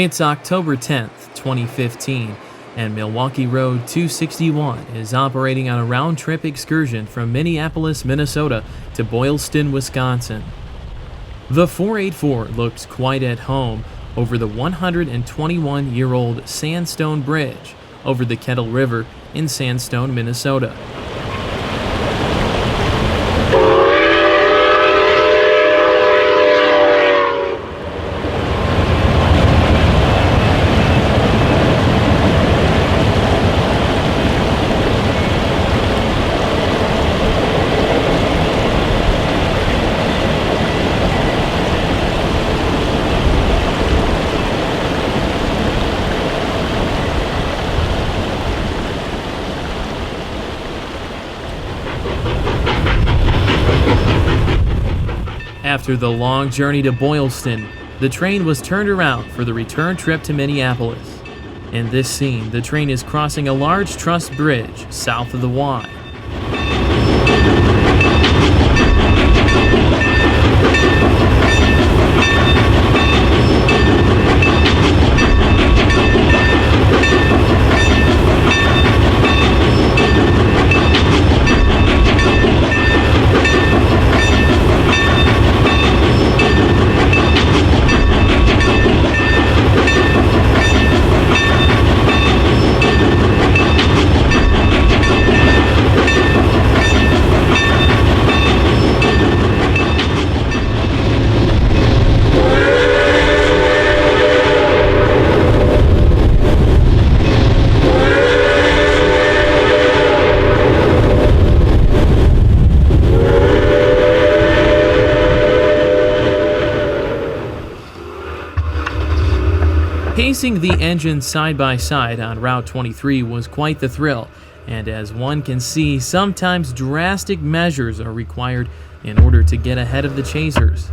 It's October 10th, 2015, and Milwaukee Road 261 is operating on a round-trip excursion from Minneapolis, Minnesota to Boylston, Wisconsin. The 484 looks quite at home over the 121-year-old SANDSTONE Bridge over the Kettle River in Sandstone, Minnesota. After the long journey to Boylston, the train was turned around for the return trip to Minneapolis. In this scene, the train is crossing a large truss bridge south of the Y. Pacing the engine side by side on Route 23 was quite the thrill, and as one can see, sometimes drastic measures are required in order to get ahead of the chasers.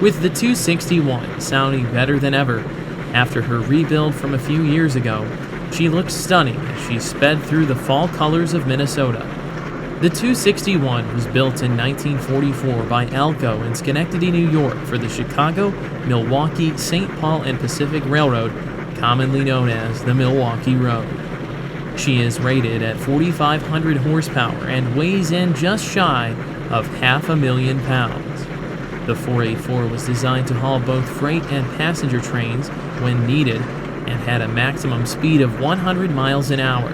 With the 261 sounding better than ever after her rebuild from a few years ago, she looked stunning as she sped through the fall colors of Minnesota. The 261 was built in 1944 by Alco in Schenectady, New York for the Chicago, Milwaukee, St. Paul, and Pacific Railroad, commonly known as the Milwaukee Road. She is rated at 4,500 horsepower and weighs in just shy of 500,000 pounds. The 484 was designed to haul both freight and passenger trains when needed and had a maximum speed of 100 miles an hour.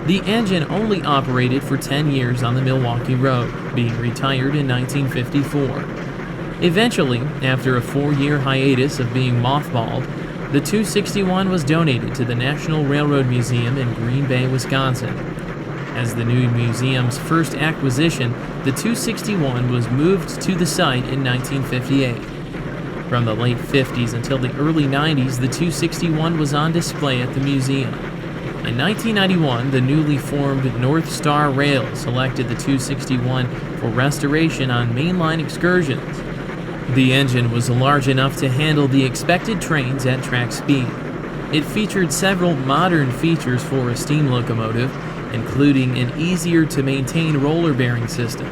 The engine only operated for 10 years on the Milwaukee Road, being retired in 1954. Eventually, after a 4-year hiatus of being mothballed, the 261 was donated to the National Railroad Museum in Green Bay, Wisconsin. As the new museum's first acquisition, the 261 was moved to the site in 1958. From the late 50s until the early 90s, the 261 was on display at the museum. In 1991, the newly formed North Star Rail selected the 261 for restoration on mainline excursions. The engine was large enough to handle the expected trains at track speed. It featured several modern features for a steam locomotive, including an easier-to-maintain roller bearing system.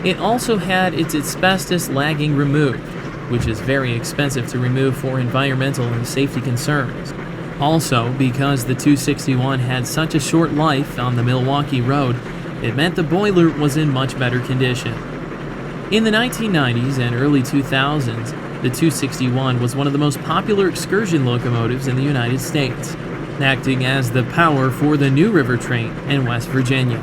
It also had its asbestos lagging removed, which is very expensive to remove for environmental and safety concerns. Also, because the 261 had such a short life on the Milwaukee Road, it meant the boiler was in much better condition. In the 1990s and early 2000s, the 261 was one of the most popular excursion locomotives in the United States, acting as the power for the New River train in West Virginia.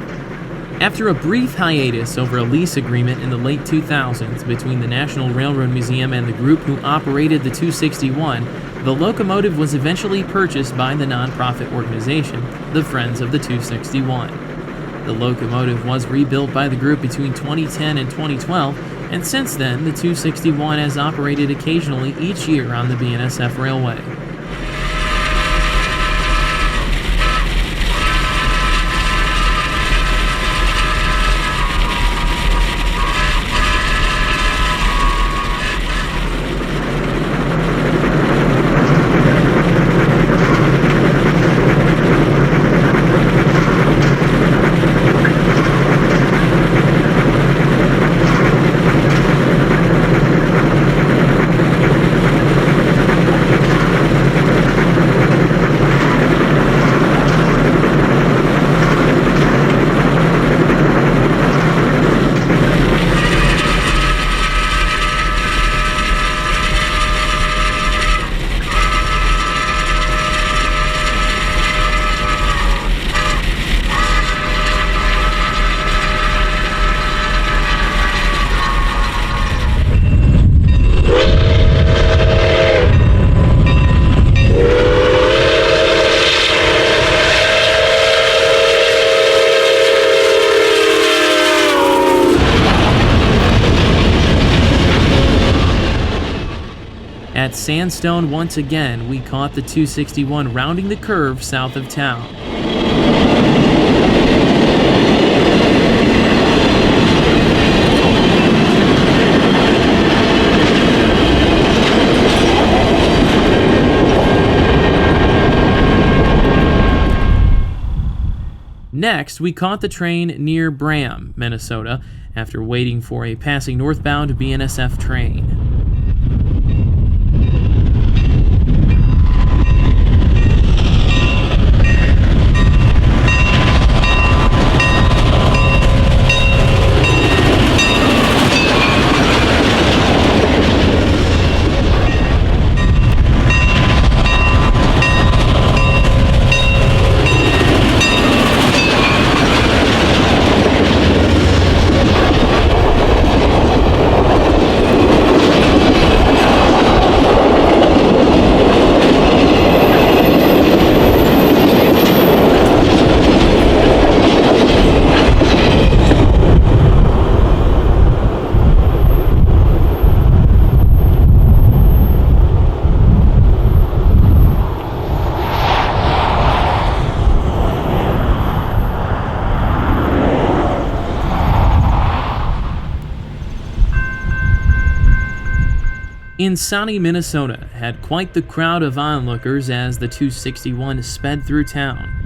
After a brief hiatus over a lease agreement in the late 2000s between the National Railroad Museum and the group who operated the 261, the locomotive was eventually purchased by the nonprofit organization, the Friends of the 261. The locomotive was rebuilt by the group between 2010 and 2012, and since then, the 261 has operated occasionally each year on the BNSF Railway. At Sandstone, once again, we caught the 261 rounding the curve south of town. Next, we caught the train near BRAHAM, Minnesota, after waiting for a passing northbound BNSF train. INSANTI, Minnesota had quite the crowd of onlookers as the 261 sped through town.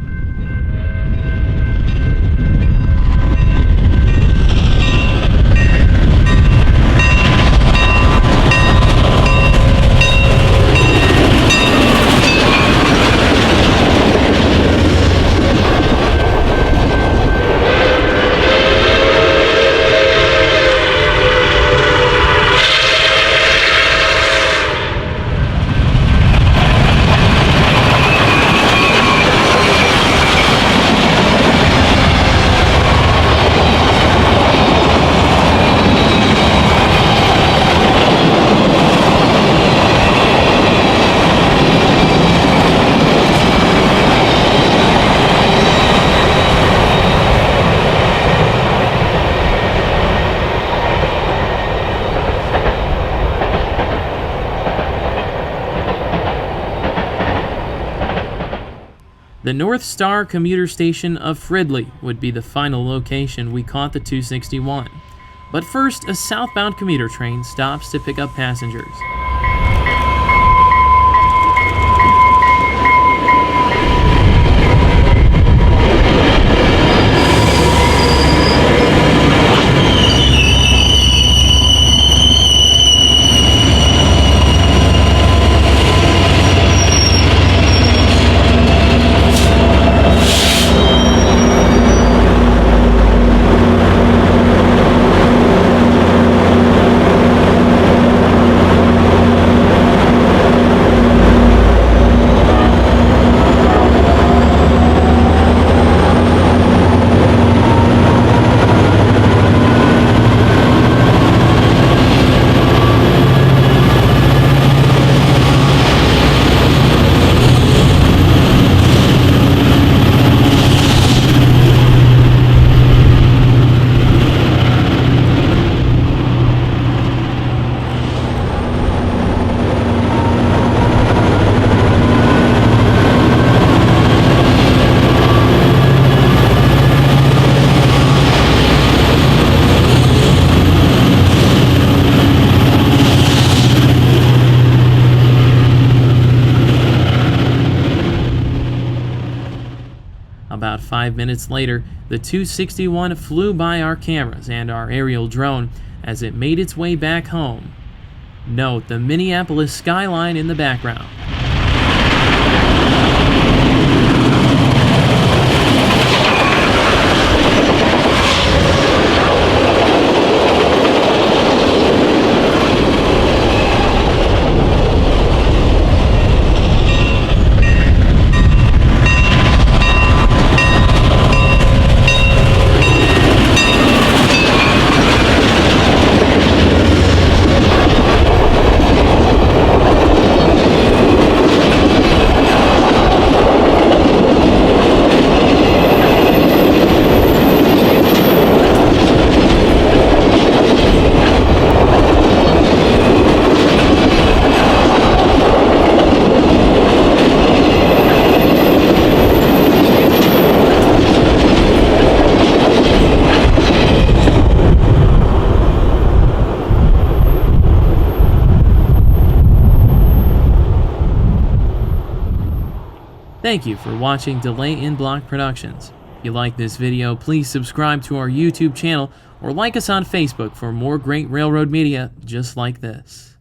The North Star commuter station of Fridley would be the final location we caught the 261. But first, a southbound commuter train stops to pick up passengers. About 5 minutes later, the 261 flew by our cameras and our aerial drone as it made its way back home. Note the Minneapolis skyline in the background. Thank you for watching Delay in Block Productions. If you like this video, please subscribe to our YouTube channel or like us on Facebook for more great railroad media just like this.